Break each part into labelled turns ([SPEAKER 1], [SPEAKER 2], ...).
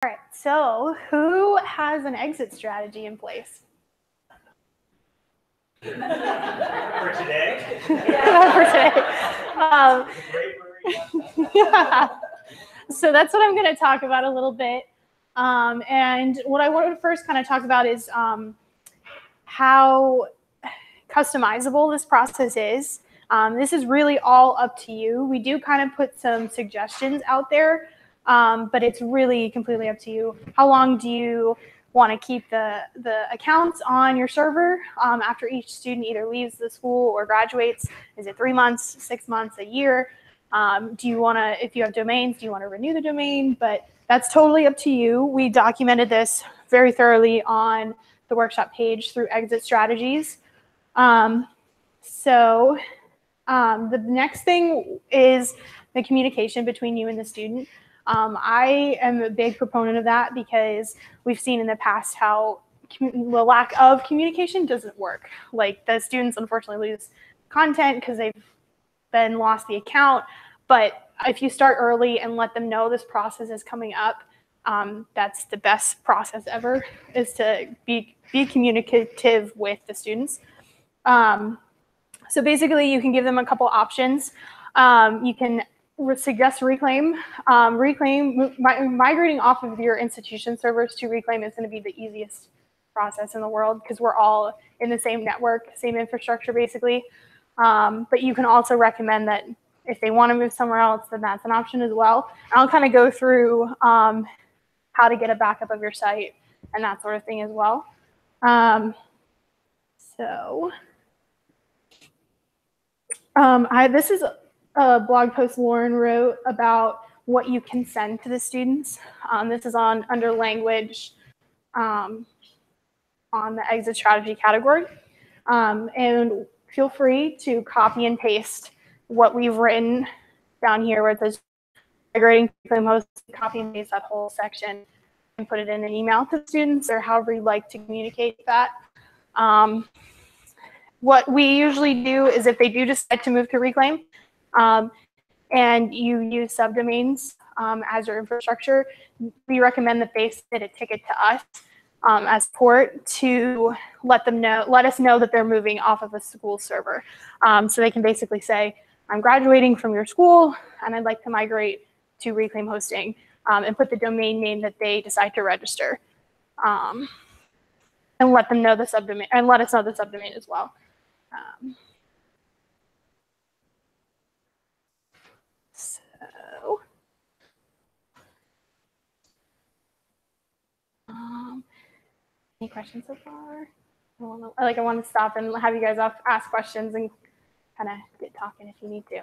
[SPEAKER 1] All right, so who has an exit strategy in place?
[SPEAKER 2] For today?
[SPEAKER 1] For today. Yeah. So that's what I'm going to talk about a little bit. And what I want to first kind of talk about is how customizable this process is. This is really all up to you. We do kind of put some suggestions out there, but it's really completely up to you. How long do you want to keep the accounts on your server after each student either leaves the school or graduates? Is it 3 months, 6 months, a year? Do you want to, if you have domains, do you want to renew the domain? But that's totally up to you. We documented this very thoroughly on the workshop page through exit strategies. The next thing is the communication between you and the student. I am a big proponent of that because we've seen in the past how the lack of communication doesn't work. Like the students unfortunately lose content because they've been lost the account. But if you start early and let them know this process is coming up, that's the best process ever, is to be communicative with the students. So basically, you can give them a couple options. You can suggest Reclaim. Migrating off of your institution servers to Reclaim is going to be the easiest process in the world because we're all in the same network, same infrastructure, basically. But you can also recommend that if they want to move somewhere else, then that's an option as well. And I'll kind of go through how to get a backup of your site and that sort of thing as well. This is a blog post Lauren wrote about what you can send to the students. This is under language on the exit strategy category. And feel free to copy and paste what we've written down here where it says migrating Reclaim host, copy and paste that whole section and put it in an email to students or however you'd like to communicate that. What we usually do is if they do decide to move to Reclaim and you use subdomains as your infrastructure, we recommend that they send a ticket to us as support to let us know that they're moving off of a school server. So they can basically say, I'm graduating from your school and I'd like to migrate to Reclaim hosting and put the domain name that they decide to register. And let them know the subdomain and let us know the subdomain as well. Any questions so far? I want to stop and have you guys ask questions and kind of get talking if you need to.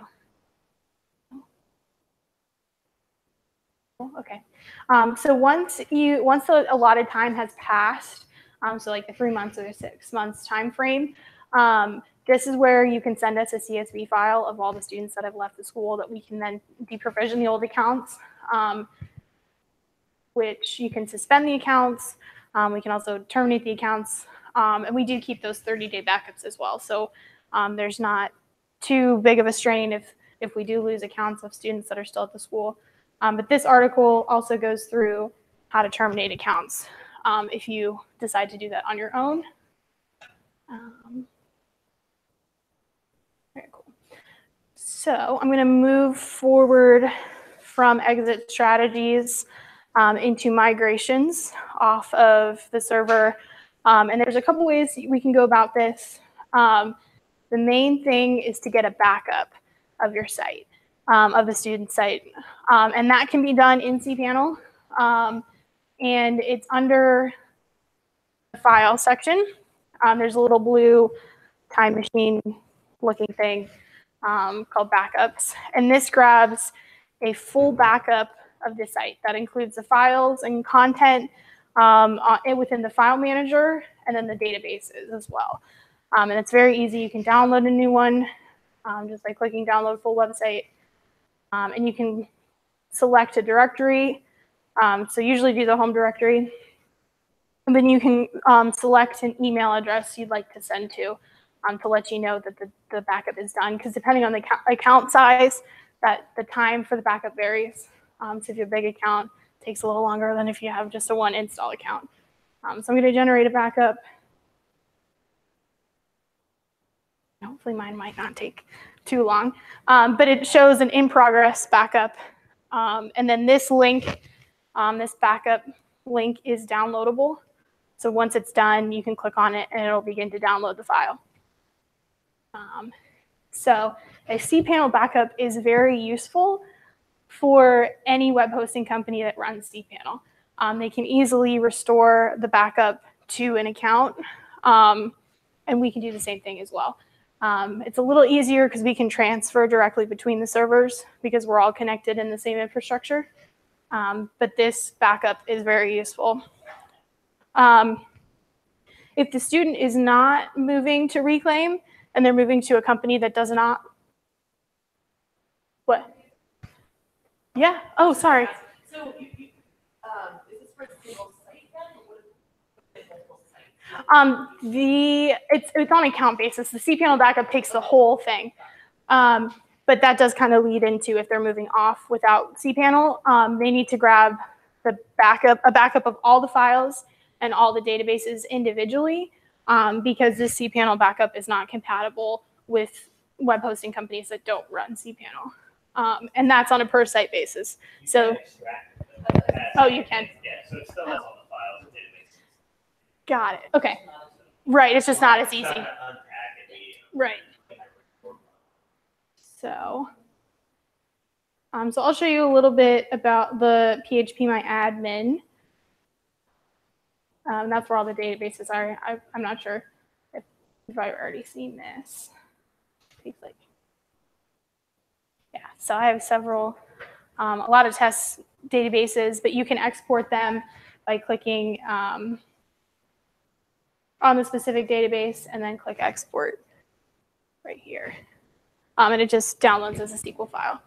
[SPEAKER 1] Okay. So once the allotted time has passed, so like the 3 months or the 6 months time frame, this is where you can send us a CSV file of all the students that have left the school that we can then deprovision the old accounts, which you can suspend the accounts. We can also terminate the accounts. And we do keep those 30-day backups as well. So there's not too big of a strain if we do lose accounts of students that are still at the school. But this article also goes through how to terminate accounts if you decide to do that on your own. Very cool. So I'm going to move forward from exit strategies into migrations off of the server. And there's a couple ways we can go about this. The main thing is to get a backup of your site, of the student site. And that can be done in Cpanel. And it's under the file section. There's a little blue time machine looking thing called backups. And this grabs a full backup of the site that includes the files and content within the file manager and then the databases as well. And it's very easy. You can download a new one just by clicking download full website. And you can select a directory. So usually do the home directory. And then you can select an email address you'd like to send to let you know that the backup is done. Because depending on the account size, that the time for the backup varies. So if you have a big account, it takes a little longer than if you have just a one install account. So I'm going to generate a backup. Hopefully mine might not take too long, but it shows an in-progress backup. And then this link, this backup link is downloadable. So once it's done, you can click on it and it'll begin to download the file. So a cPanel backup is very useful for any web hosting company that runs cPanel. They can easily restore the backup to an account, and we can do the same thing as well. It's a little easier because we can transfer directly between the servers because we're all connected in the same infrastructure. But this backup is very useful. If the student is not moving to Reclaim and they're moving to a company that does not, what? Yeah. Oh, sorry.
[SPEAKER 3] So, is this for a single site then, or what is multiple sites?
[SPEAKER 1] It's on account basis. The cPanel backup takes the whole thing. But that does kind of lead into if they're moving off without cPanel, they need to grab a backup of all the files and all the databases individually, because this cPanel backup is not compatible with web hosting companies that don't run cPanel. And that's on a per site basis. So, oh, you can.
[SPEAKER 2] Yeah, so it still has all the files and databases.
[SPEAKER 1] Got it. Okay. Right. It's just not as easy. Right. So, so I'll show you a little bit about the PHP Myadmin. That's where all the databases are. I'm not sure if I've already seen this. Yeah, so I have several, a lot of test databases, but you can export them by clicking on the specific database and then click export right here. And it just downloads as a SQL file.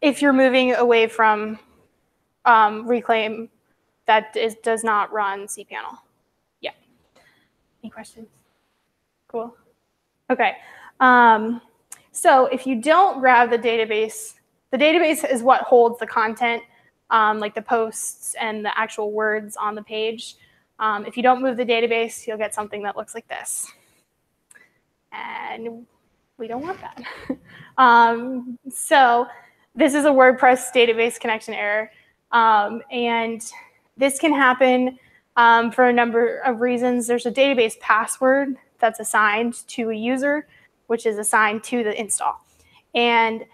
[SPEAKER 1] If you're moving away from Reclaim, that does not run cPanel. Yeah. Any questions? Cool. Okay. So if you don't grab the database is what holds the content, like the posts and the actual words on the page. If you don't move the database, you'll get something that looks like this. And we don't want that. So this is a WordPress database connection error. And this can happen for a number of reasons. There's a database password that's assigned to a user, which is assigned to the install. And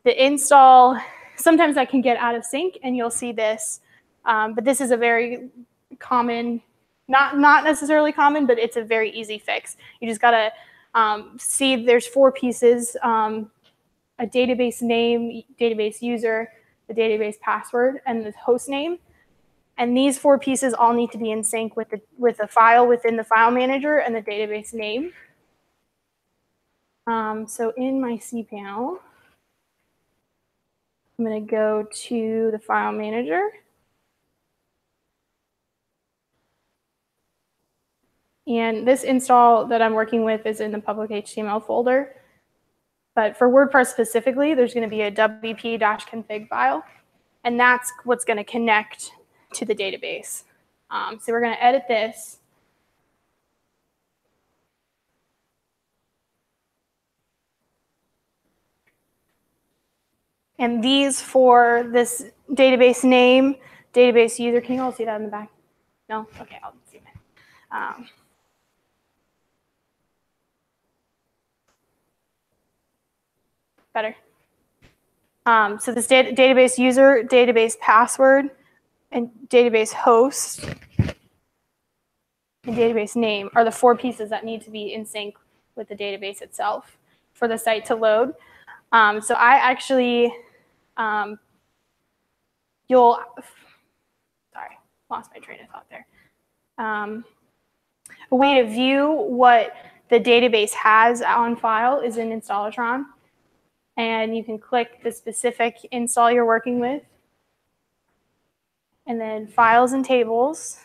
[SPEAKER 1] the install, sometimes that can get out of sync and you'll see this. But this is a very common, not necessarily common, but it's a very easy fix. You just gotta see there's 4 pieces, a database name, database user, the database password, and the host name. And these 4 pieces all need to be in sync with the file within the file manager and the database name. So in my cPanel, I'm going to go to the file manager. And this install that I'm working with is in the public HTML folder. But for WordPress specifically, there's going to be a wp-config file. And that's what's going to connect to the database. So we're going to edit this. And these for this database name, database user, can you all see that in the back? No? Okay, I'll zoom in. Better. So this database user, database password, and database host, and database name are the 4 pieces that need to be in sync with the database itself for the site to load. So I actually, sorry, lost my train of thought there. A way to view what the database has on file is in Installatron. And you can click the specific install you're working with. And then files and tables.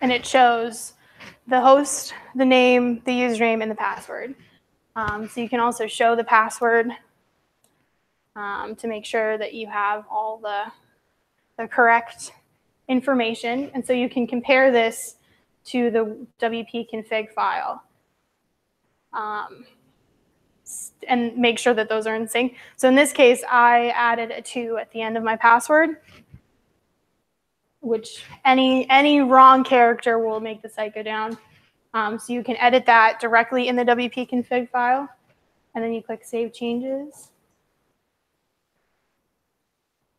[SPEAKER 1] And it shows the host, the name, the username, and the password. So you can also show the password to make sure that you have all the correct information. And so you can compare this to the WP config file and make sure that those are in sync. So in this case, I added a 2 at the end of my password, which any wrong character will make the site go down. So you can edit that directly in the WP config file, and then you click Save Changes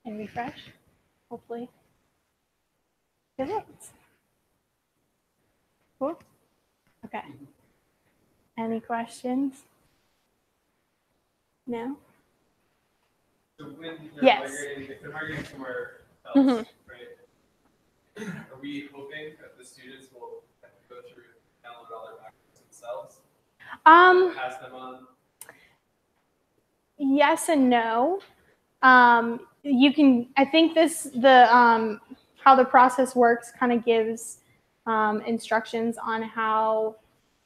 [SPEAKER 1] and refresh, hopefully. It works. Cool. Okay. Any questions? No?
[SPEAKER 4] So when they're
[SPEAKER 1] Yes.
[SPEAKER 4] migrating, if they're migrating somewhere else,
[SPEAKER 1] Mhm.
[SPEAKER 4] right? Are we hoping that the students will have to go through and download all their backups themselves? Pass them on?
[SPEAKER 1] Yes and no. You can, I think how the process works kind of gives instructions on how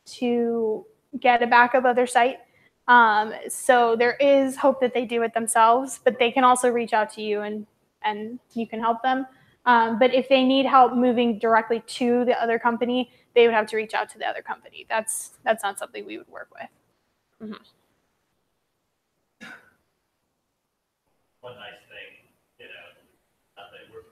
[SPEAKER 1] to get a backup of their site. So there is hope that they do it themselves, but they can also reach out to you and you can help them. But if they need help moving directly to the other company, they would have to reach out to the other company. That's not something we would work with. Mm-hmm.
[SPEAKER 2] One nice thing, that we're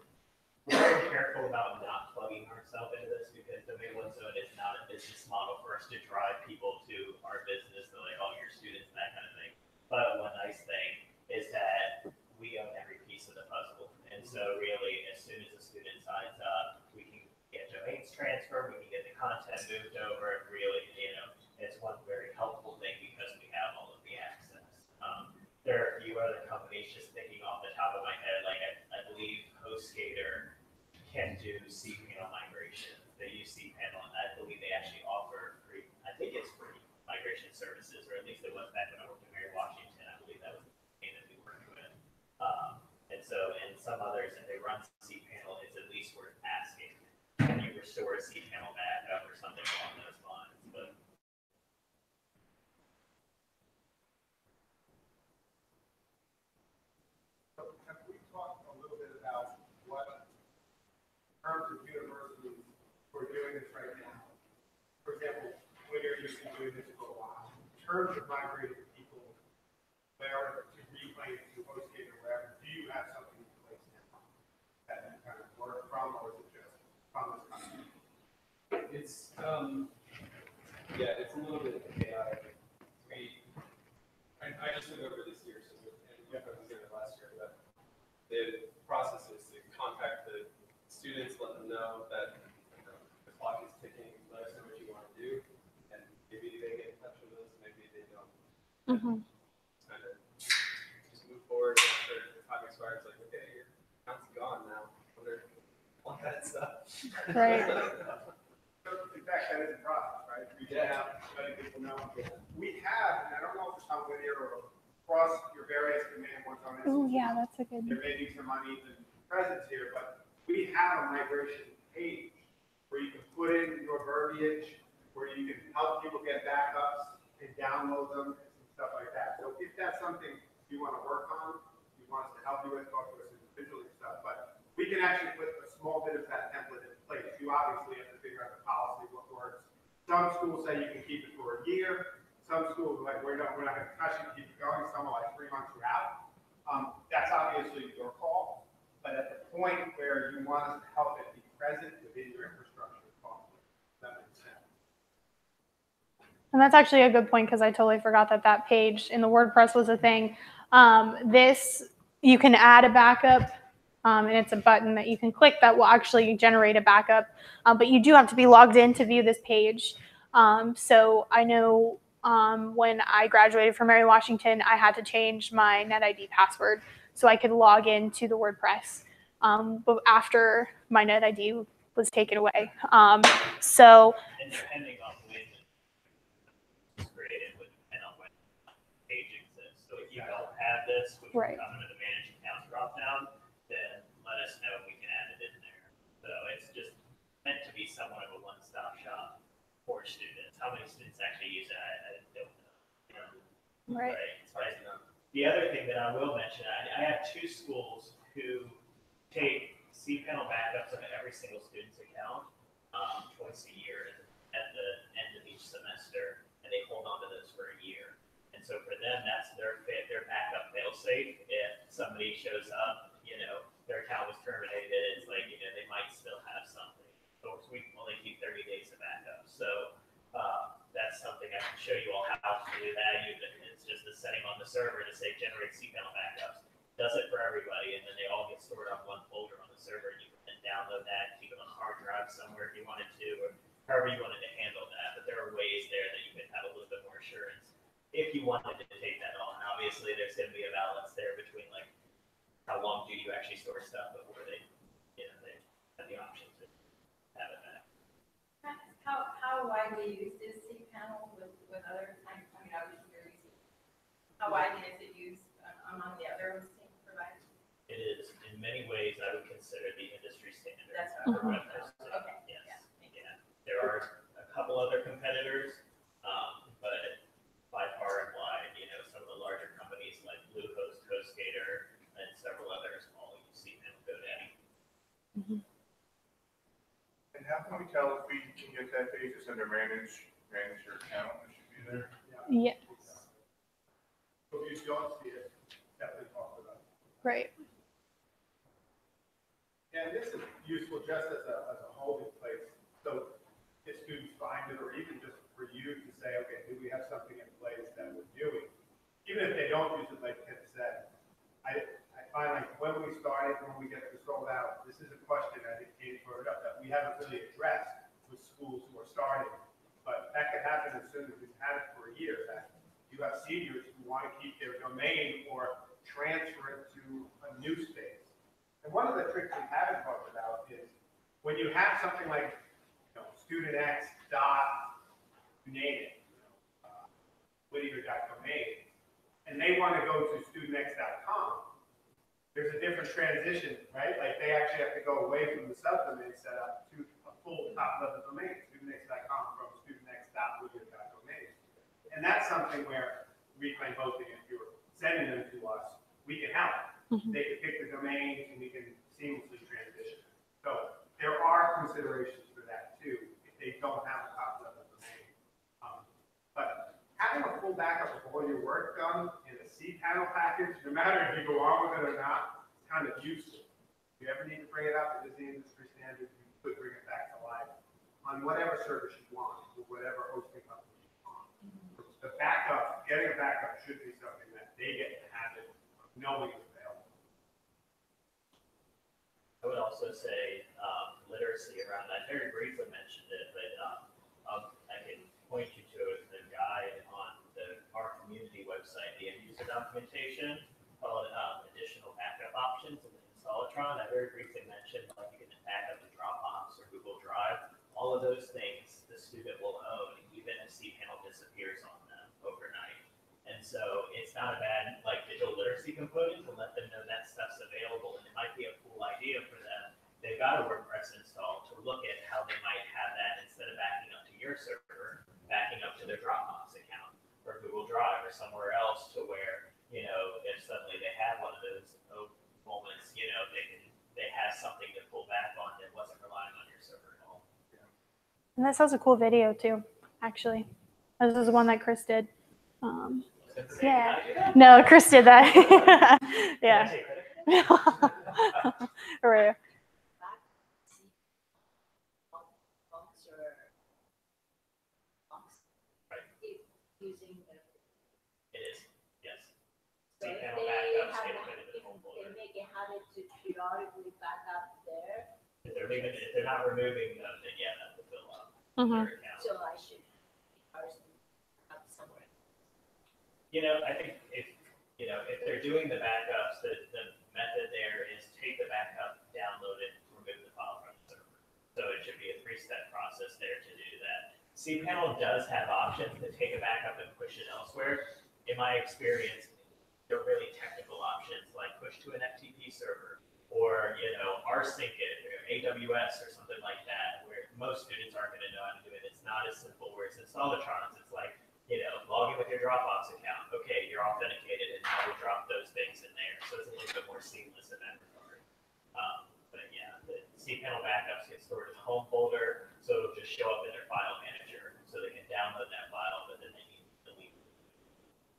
[SPEAKER 2] very careful about not plugging ourselves into this because domain one zone is not a business model for us to drive people to our business, to like all your students and that kind of thing. But one nice thing is that we own every piece of the puzzle. And so really, as soon as the student signs up, we can get domains transferred, we can get the content moved over. Really, it's one very helpful thing because we have all of the access. There are a few other companies, just thinking off the top of my head, like I believe HostGator can do cPanel migration. They use cPanel, and I believe they actually offer free, I think it's free migration services, or at least it was back when I worked in Mary Washington. I believe that was the name that we worked with. And some others, if they run cPanel, it's at least worth asking. Can you restore a cPanel backup or something along those lines? But
[SPEAKER 4] Have we talked a little bit about what terms of universities who are doing this right now? For example, when you're used to doing this for a while, in terms of migrating people wherever to reclaim to HostGator or wherever, do you have something in place now that you kind of work from, or is it just from this company? It's yeah, it's a little bit chaotic. I just took over this year, so I was there last year, but the process is to contact the students, let them know that the clock is ticking, let us know what you want to do, and maybe they get in touch with us, maybe they don't.
[SPEAKER 1] Mm-hmm.
[SPEAKER 4] Kind of just move forward after the time expires, like, okay, your account's gone now. All that stuff.
[SPEAKER 1] Right.
[SPEAKER 4] In fact, that is a process, right? Reaching out, letting people know. We have, and I don't know if it's on linear or across your various command points on this.
[SPEAKER 1] Oh yeah, that's a good.
[SPEAKER 4] There may be some uneven presence here, but we have a migration page where you can put in your verbiage, where you can help people get backups and download them and stuff like that. So if that's something you want to work on, you want us to help you with, talk to us individually and stuff, but we can actually put a small bit of that template in place. You obviously have to figure out the policy, what works. Some schools say you can keep it for a year. Some schools are like, we're not going to touch it, keep it going. Some are like 3 months, you're out. That's obviously your call. But at the point where you want us to help it be present within your infrastructure, that makes sense.
[SPEAKER 1] And that's actually a good point because I totally forgot that page in the WordPress was a thing. You can add a backup, and it's a button that you can click that will actually generate a backup. But you do have to be logged in to view this page. So I know when I graduated from Mary Washington, I had to change my NetID password so I could log into the WordPress. But after my NetID was taken away.
[SPEAKER 2] and depending on when it's created, would depend on when the page exists. So if you don't have this, which
[SPEAKER 1] Right.
[SPEAKER 2] will come into the manage accounts dropdown, then let us know and we can add it in there. So it's just meant to be somewhat of a one-stop shop. how many students actually use it, I don't know.
[SPEAKER 1] Right.
[SPEAKER 2] Right. The other thing that I will mention, I have 2 schools who take Cpanel backups of every single student's account twice a year at the end of each semester, and they hold on to those for a year. And so for them, that's their backup fail-safe. If somebody shows up, their account was terminated, it's like, they might still have something. But we only keep 30 days of backup. So that's something I can show you all how to do that. It's just a setting on the server to say generate Cpanel backups. Does it for everybody, and then they all get stored on one folder on the server, and you can then download that, keep it on a hard drive somewhere if you wanted to, or however you wanted to handle that. But there are ways there that you can have a little bit more assurance if you wanted to take that on. Obviously, there's going to be a balance there between like how long do you actually store stuff before they have the option to have it back.
[SPEAKER 3] How widely used is Cpanel with other? I mean, obviously you're using. How widely is it used among the other hosting providers?
[SPEAKER 2] It is in many ways I would consider the industry standard.
[SPEAKER 3] That's
[SPEAKER 2] for web hosting.
[SPEAKER 3] Okay.
[SPEAKER 2] Yes. Yeah. There are a couple other competitors, but by far and wide, some of the larger companies like Bluehost, HostGator, and several others all use Cpanel GoDaddy.
[SPEAKER 5] And how can we tell if we can get that page that's under manage your account? It should be there.
[SPEAKER 1] Yes.
[SPEAKER 4] So if you don't see it, definitely talk about it.
[SPEAKER 1] Right.
[SPEAKER 4] And this is useful just as a holding place. So if students find it, or even just for you to say, okay, do we have something in place that we're doing? Even if they don't use it, like Ken said, I find like when we get this rolled out, this is a question I think Katie brought up that we haven't really addressed with schools who are starting. But that could happen as soon as we've had it for a year. That you have seniors who want to keep their domain or transfer it to a new space. And one of the tricks we haven't talked about is when you have something like student X dot, you name it, Whittier.domain, and they want to go to studentx.com, there's a different transition, right? Like they actually have to go away from the subdomain setup to a full top-level domain, studentx.com from studentx.whittier.domain. And that's something where reclaim hosting, if you're sending them to us, we can help. They can pick the domain and we can seamlessly transition. So there are considerations for that too, if they don't have a top-level domain. But having a full backup of all your work done in a Cpanel package, no matter if you go on with it or not, it's kind of useful. If you ever need to bring it up, it is the industry standard. You could bring it back to life on whatever service you want, or whatever hosting company you want. The backup, getting a backup should be something that they get to have it knowing it's available.
[SPEAKER 2] I would also say literacy around that. I very briefly mentioned it, but I can point you to the guide on our community website, the end user documentation called additional backup options in the Installatron. I very briefly mentioned like you can back up to Dropbox or Google Drive. All of those things the student will own even if Cpanel disappears on them overnight. And so it's not a bad digital literacy component to let them know that stuff's available, and it might be a cool idea for them. They've got a WordPress installed to look at how they might have that instead of backing up to your server, backing up to their Dropbox account or Google Drive or somewhere else to where, if suddenly they have one of those moments, they have something to pull back on that wasn't relying on your server at all.
[SPEAKER 1] And that sounds a cool video too, actually. This is one that Chris did. Yeah. No, Chris did that. Yeah. Right.
[SPEAKER 3] Using the.
[SPEAKER 2] It is, yes.
[SPEAKER 3] So if
[SPEAKER 2] Cpanel
[SPEAKER 3] they
[SPEAKER 2] backups
[SPEAKER 3] have,
[SPEAKER 2] get put into the home
[SPEAKER 3] if they
[SPEAKER 2] folder.
[SPEAKER 3] make a habit to periodically back up there,
[SPEAKER 2] If they're not removing them, then yeah, that will fill up
[SPEAKER 1] Mhm.
[SPEAKER 2] their account.
[SPEAKER 3] so I should personally up somewhere.
[SPEAKER 2] I think if they're doing the backups, the method there is take the backup, download it, remove the file from the server. So it should be a 3-step process there to do that. Cpanel does have options to take a backup and push it elsewhere. In my experience, they're really technical options like push to an FTP server or rsync it or AWS or something like that, where most students aren't going to know how to do it. It's not as simple where it's installatrons. It's like, log in with your Dropbox account. Okay, you're authenticated, and now we'll drop those things in there. So it's a little bit more seamless in that regard. But yeah, the cPanel backups get stored in the home folder, so it'll just show up in their file manager, so they can download that file, but then they need to delete it.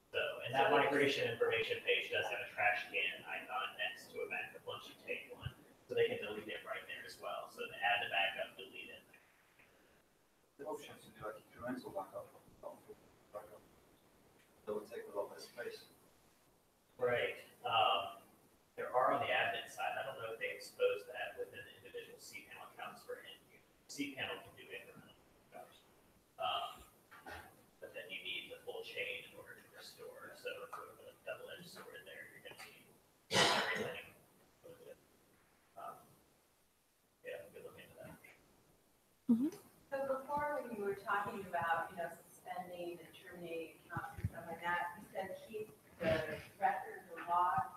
[SPEAKER 2] So, and that migration information page does have a trash can icon next to a backup once you take one, so they can delete it right there as well. So to add the backup, delete it.
[SPEAKER 6] The options to do like incremental backup. That would take a lot less space.
[SPEAKER 2] Right. There are on the admin side. I don't know if they expose that within the individual cPanel accounts for end users. cPanel can do incremental backups. But then you need the full chain in order to restore. So it's sort of a double-edged sword there. You're going to need everything. Yeah, good look into that.
[SPEAKER 3] So before, when you were talking about, suspending and terminating accounts and stuff like that, you said keep the records or log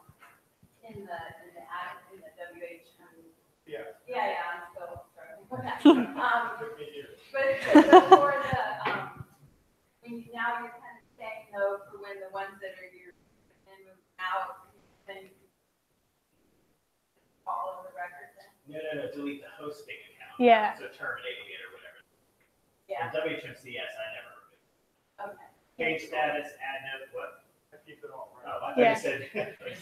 [SPEAKER 3] in the WHM.
[SPEAKER 4] Yeah.
[SPEAKER 3] Yeah, I'm still struggling with that.
[SPEAKER 4] Took me years.
[SPEAKER 3] But for the, now you're kind of saying though, for when the ones that are you're moving out, then all of the records in.
[SPEAKER 2] No, delete the hosting account.
[SPEAKER 1] Yeah.
[SPEAKER 2] So terminating it or whatever.
[SPEAKER 3] Yeah,
[SPEAKER 2] In WHMCS, I never removed.
[SPEAKER 3] okay.
[SPEAKER 2] Change status, add note, what?
[SPEAKER 4] I keep it all right.
[SPEAKER 2] Oh, I thought
[SPEAKER 1] Yeah.
[SPEAKER 2] you said,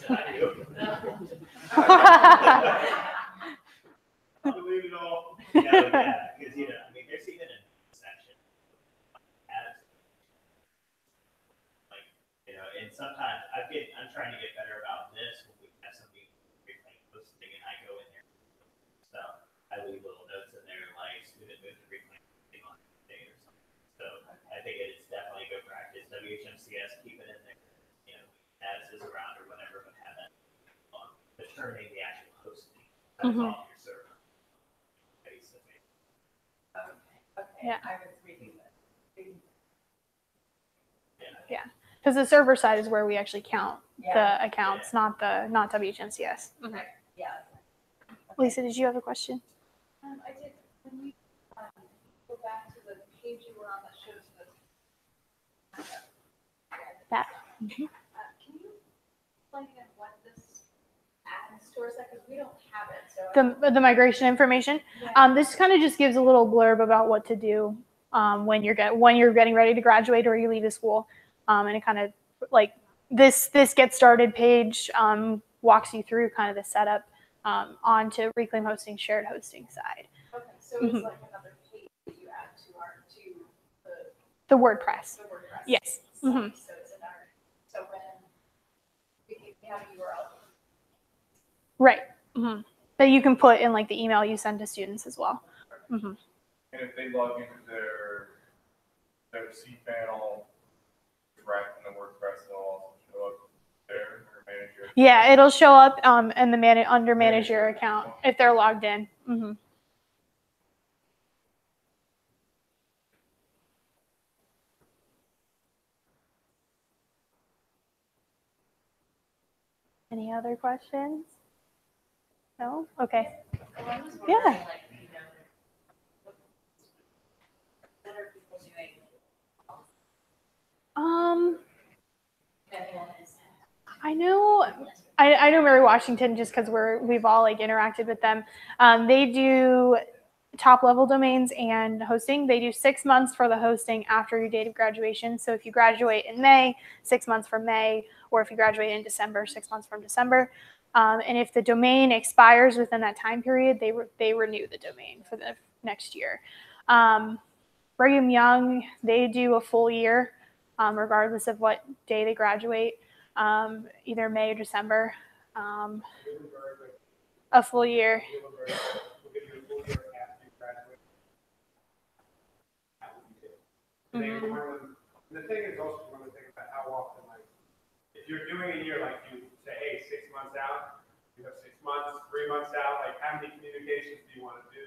[SPEAKER 2] I do.
[SPEAKER 4] I'll delete it all.
[SPEAKER 2] Yeah, because, there's even a section. Like, and sometimes I'm trying to get better about this when we have somebody reclaim posting and I go in there. So I leave little notes in there like student moved to reclaim posting on day or something. So I think it's definitely good practice. WHMCS, keep it in there. Status is around or whatever, but have that on determining the actual hosting. That's off your server. Basically.
[SPEAKER 3] Okay.
[SPEAKER 1] Yeah.
[SPEAKER 3] I was reading that.
[SPEAKER 1] Yeah, because the server side is where we actually count
[SPEAKER 3] Yeah.
[SPEAKER 1] the accounts, not WHMCS.
[SPEAKER 3] Right, yeah.
[SPEAKER 1] Lisa, did you have a question?
[SPEAKER 7] I did, when you go back to the page you were on that shows the.
[SPEAKER 1] That.
[SPEAKER 7] Can you explain again what this admin stores that, because we don't have it, so.
[SPEAKER 1] The migration information. This kind of just gives a little blurb about what to do when you're getting ready to graduate or you leave the school, and it kind of like this get started page walks you through kind of the setup onto Reclaim Hosting shared hosting side.
[SPEAKER 7] Okay, so it's like another page that you add to
[SPEAKER 1] The WordPress.
[SPEAKER 7] the WordPress.
[SPEAKER 1] Yes.
[SPEAKER 7] site,
[SPEAKER 1] Mhm.
[SPEAKER 7] So it's another, so when we have a URL.
[SPEAKER 1] Right. That you can put in like the email you send to students as well.
[SPEAKER 5] And if they log into their cPanel right in the WordPress, they'll also show up there or manager.
[SPEAKER 1] Yeah, it'll show up in the under manager account if they're logged in. Any other questions? No? Okay. Yeah. I know. I know Mary Washington just because we've all like interacted with them. They do top level domains and hosting. They do 6 months for the hosting after your date of graduation. So if you graduate in May, 6 months from May, or if you graduate in December, 6 months from December. And if the domain expires within that time period, they renew the domain for the next year. Brigham Young, they do a full year, regardless of what day they graduate, either May or December. A full year.
[SPEAKER 4] The thing is also one of the things about how often, like, if you're doing a year, like you say, hey, 6 months out, you have 6 months, 3 months out, like how many communications do you want to do?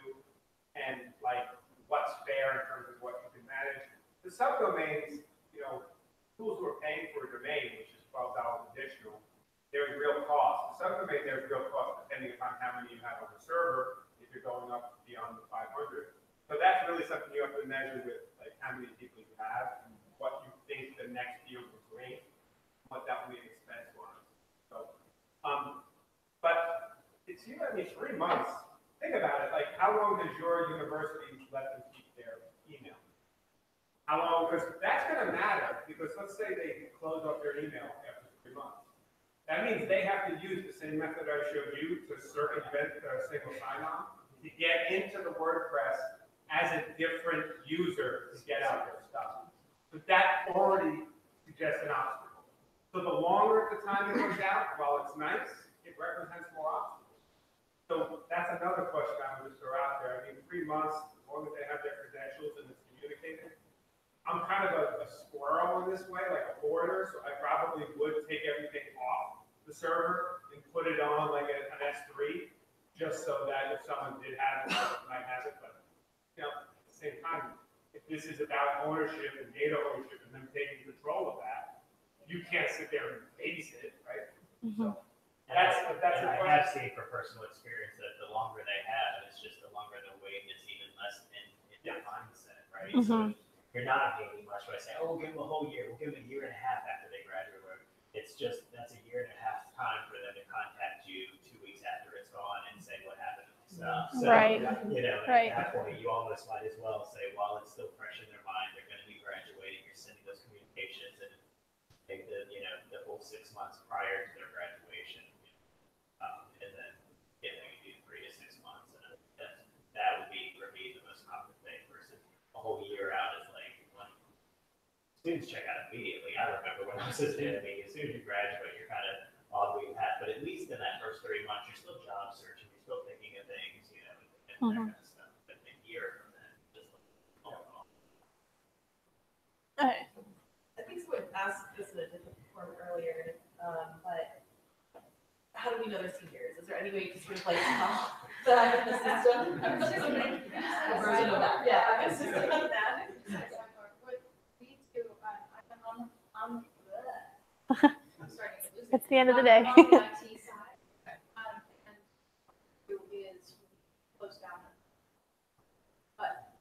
[SPEAKER 4] And like, what's fair in terms of what you can manage? The subdomains, schools who are paying for a domain, which is $12 additional, there's real cost. The subdomain, there's real cost depending upon how many you have on the server, if you're going up beyond the 500. But So that's really something you have to measure with, like, how many people you have, and what you think the next year will bring, what that will be an expense wise. So, but it's you, I mean, 3 months. Think about it, like, how long does your university let them keep their email? How long, because that's gonna matter, because let's say they close off their email after 3 months. That means they have to use the same method I showed you to circumvent the single sign-on to get into the WordPress as a different user to get out their stuff. So that already suggests an obstacle. So the longer the time it goes out, while it's nice, it represents more obstacles. So that's another question I would just throw out there. I mean, 3 months, as long as they have their credentials and it's communicated. I'm kind of a squirrel in this way, like a hoarder, so I probably would take everything off the server and put it on like an S3, just so that if someone did have it, they might have it. But you know, at the same time, if this is about ownership and data ownership and them taking control of that, you can't sit there and babysit it, right?
[SPEAKER 1] Mm-hmm.
[SPEAKER 4] So that's
[SPEAKER 2] and
[SPEAKER 4] a
[SPEAKER 2] I
[SPEAKER 4] question.
[SPEAKER 2] have seen from personal experience that the longer they have, it's just the longer the wait is even less in their mindset, right?
[SPEAKER 1] Mm-hmm.
[SPEAKER 2] So you're not gaining much by saying, oh, we'll give them a whole year, we'll give them a year and a half after they graduate. It's just, that's a year and a half time for them to contact you 2 weeks after it's gone and say what happened to my stuff. So,
[SPEAKER 1] Right.
[SPEAKER 2] you know,
[SPEAKER 1] Right.
[SPEAKER 2] at that point, you almost might as well say, while it's still fresh in their mind, they're going to be graduating, you're sending those communications and take the, you know, the whole 6 months prior to their graduation. And then, you know, you do 3 to 6 months. And that would be, for me, the most common thing versus a whole year out is like, students check out immediately. I remember when I was a student, as soon as you graduate, you're kind of on the way path. But at least in that first 3 months, you're still job searching, you're still thinking of things, you know, and that kind of stuff. But a year from then, just like,
[SPEAKER 1] Okay.
[SPEAKER 8] I think someone asked this in a different form earlier, but how do we know they're seniors? Is there any way to sort of like tell that in the system? A version of that, yeah.
[SPEAKER 7] What we do, I'm starting to lose it.
[SPEAKER 1] It's the end of the day.
[SPEAKER 7] On the IT side, and who is closed down. But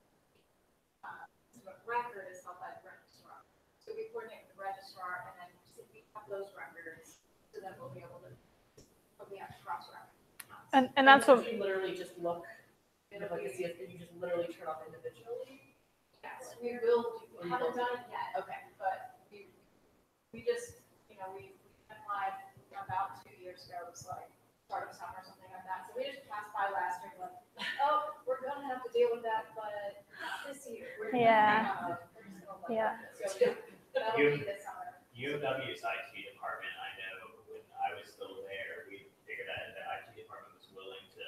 [SPEAKER 7] record is held by the registrar. So we coordinate with the registrar, and then we have those records, so then we'll be able to, cross-reference.
[SPEAKER 1] And that's what,
[SPEAKER 8] You literally just look, you know, like a CSV, you just literally turn off individually.
[SPEAKER 7] Yes, we will, we haven't done it yet,
[SPEAKER 8] Okay.
[SPEAKER 7] but we just, you know, we went live about 2 years ago, it was like start of summer or something like that. So we just passed by last year, like, oh, we're gonna have to deal with that, but not this year.
[SPEAKER 1] Yeah.
[SPEAKER 7] We're just gonna let
[SPEAKER 1] Yeah.
[SPEAKER 7] it go. So that'll be this summer.
[SPEAKER 2] UMW's IT department, I know when I was still there, we figured out that the IT department was willing to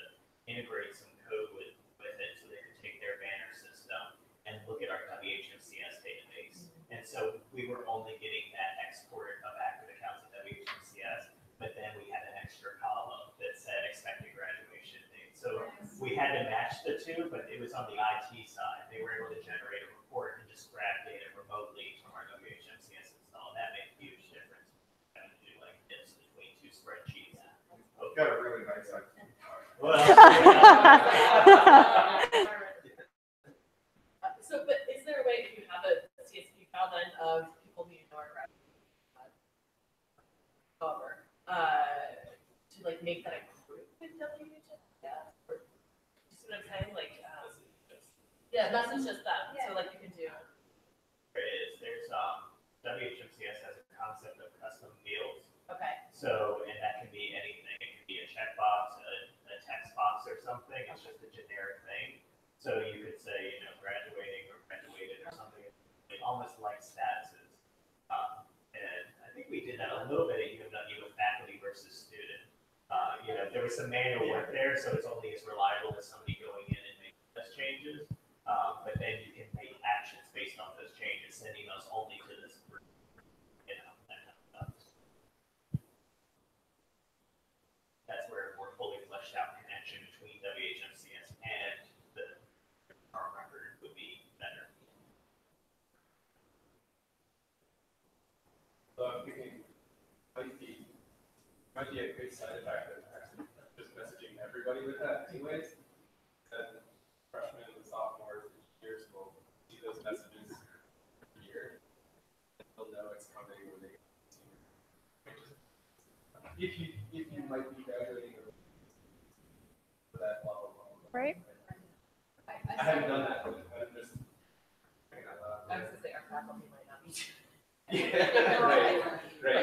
[SPEAKER 2] integrate some code with it so they could take their banner system and look at our WHMCS database. And so we were only getting that export of active accounts at WHMCS, but then we had an extra column that said expected graduation date. So we had to match the two, but it was on the IT side. They were able to generate a report and just grab data remotely from our WHMCS install. That made a huge difference. Having to do like this between 2 spreadsheets.
[SPEAKER 5] You've got a really nice idea.
[SPEAKER 2] Well,
[SPEAKER 8] So, but is there a way, if you have a CSV file then of people who you know are graduating, however, to like make that a group with WHS? Yeah. Or, you see what I'm saying? Like, yeah, message just that. So like you can do.
[SPEAKER 2] there's WHMCS has a concept of custom fields.
[SPEAKER 8] Okay.
[SPEAKER 2] So, and that can be anything. It could be a checkbox, a text box or something. It's just a generic thing. So you could say, you know, graduating or graduated or something, almost like statuses. And I think we did that a little bit at UMW with faculty versus student. You know, there was some manual work there, so it's only as reliable as somebody going in and making those changes. But then you can make actions based on those changes, sending those only to this group. You know, that kind of stuff. That's where more fully fleshed out connection between WHMCS and the our record would be better.
[SPEAKER 9] Might be a good side effect of actually just messaging everybody with that anyways. And freshmen and sophomores what's coming when they. If you might be graduating or for that blah blah blah.
[SPEAKER 1] Right.
[SPEAKER 9] I haven't done that, but I'm just.
[SPEAKER 8] I was gonna say our faculty might not be.
[SPEAKER 9] Yeah, right.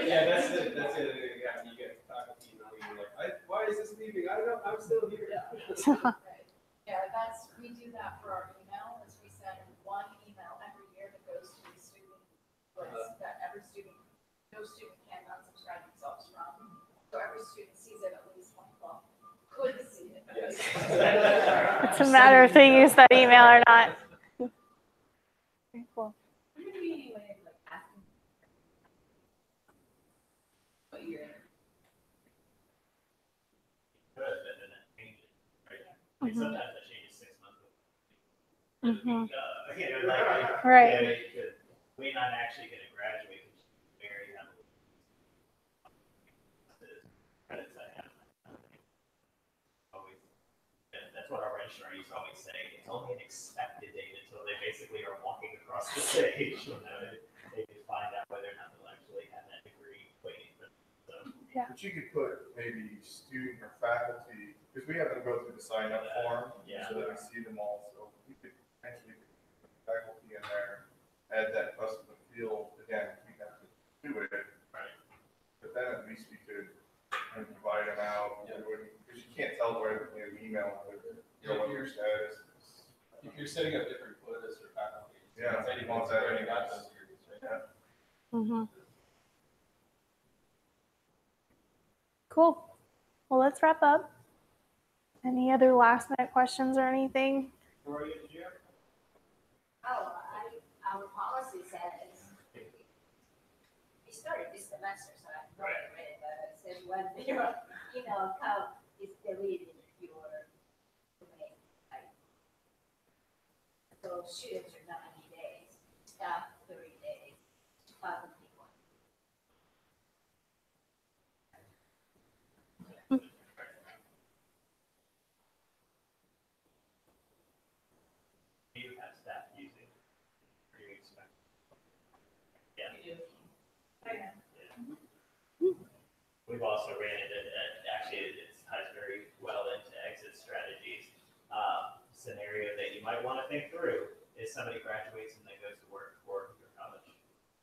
[SPEAKER 9] Yeah, that's the other thing. Yeah, you get faculty email, you're like, why is this leaving? I don't know. I'm still here.
[SPEAKER 7] Right. Yeah, we do that for our email, is we send one email every year that goes to the student list that no student can unsubscribe themselves from. So every student sees it at least once, well, could see it.
[SPEAKER 9] Yes.
[SPEAKER 1] It's a matter if they use that email or not. Very cool.
[SPEAKER 3] Would there be any way of like asking what you're
[SPEAKER 2] Good, and then that changes, right? Like sometimes that changes 6 months.
[SPEAKER 1] Mhm.
[SPEAKER 2] Right.
[SPEAKER 1] Right.
[SPEAKER 2] We're not actually going to graduate, which is very heavily. Credits I have. Always, that's what our registrar used to always say. It's only an expected date until they basically are walking across the stage. You know, they just find out whether or not they'll actually have that degree waiting for them. So,
[SPEAKER 5] But you could put maybe student or faculty, because we have them go through the sign up form,
[SPEAKER 2] Yeah.
[SPEAKER 5] so that we see them all, so we could potentially put faculty in there, add that custom field, again, we have to do it.
[SPEAKER 2] Right.
[SPEAKER 5] But then at least we could kind of divide them out, because you can't tell by the email, what your status is.
[SPEAKER 9] If you're setting up different quotas or faculty.
[SPEAKER 5] Yeah,
[SPEAKER 9] it's anything
[SPEAKER 5] want
[SPEAKER 9] that's
[SPEAKER 5] that
[SPEAKER 9] running out
[SPEAKER 5] in.
[SPEAKER 9] those series, right?
[SPEAKER 1] Mhm. Cool. Well, let's wrap up. Any other last minute questions or anything?
[SPEAKER 2] Gloria, did you have?
[SPEAKER 3] our policy says, we started this semester, so I don't read it, but it says when your email account is deleted, your domain type. So students are 90 days, staff 30 days, faculty 1.
[SPEAKER 2] Do you have staff using? Or do you expect? Yeah. Yeah. We've also ran into, actually, it ties very well into exit strategies. Scenario that you might want to think through is somebody graduates and then goes to work for your college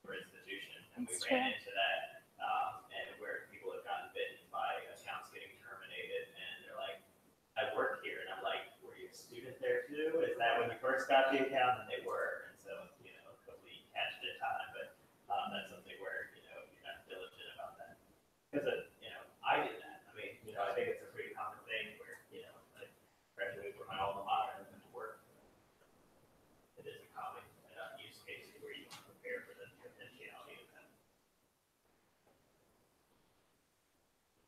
[SPEAKER 2] or institution. And we ran into that, and where people have gotten bitten by accounts getting terminated, and they're like, I work here, and I'm like, were you a student there too? Is that when you first got the account? And they were, and so, you know, hopefully you catch the time, but that's something where, you know, you're not diligent about that. Because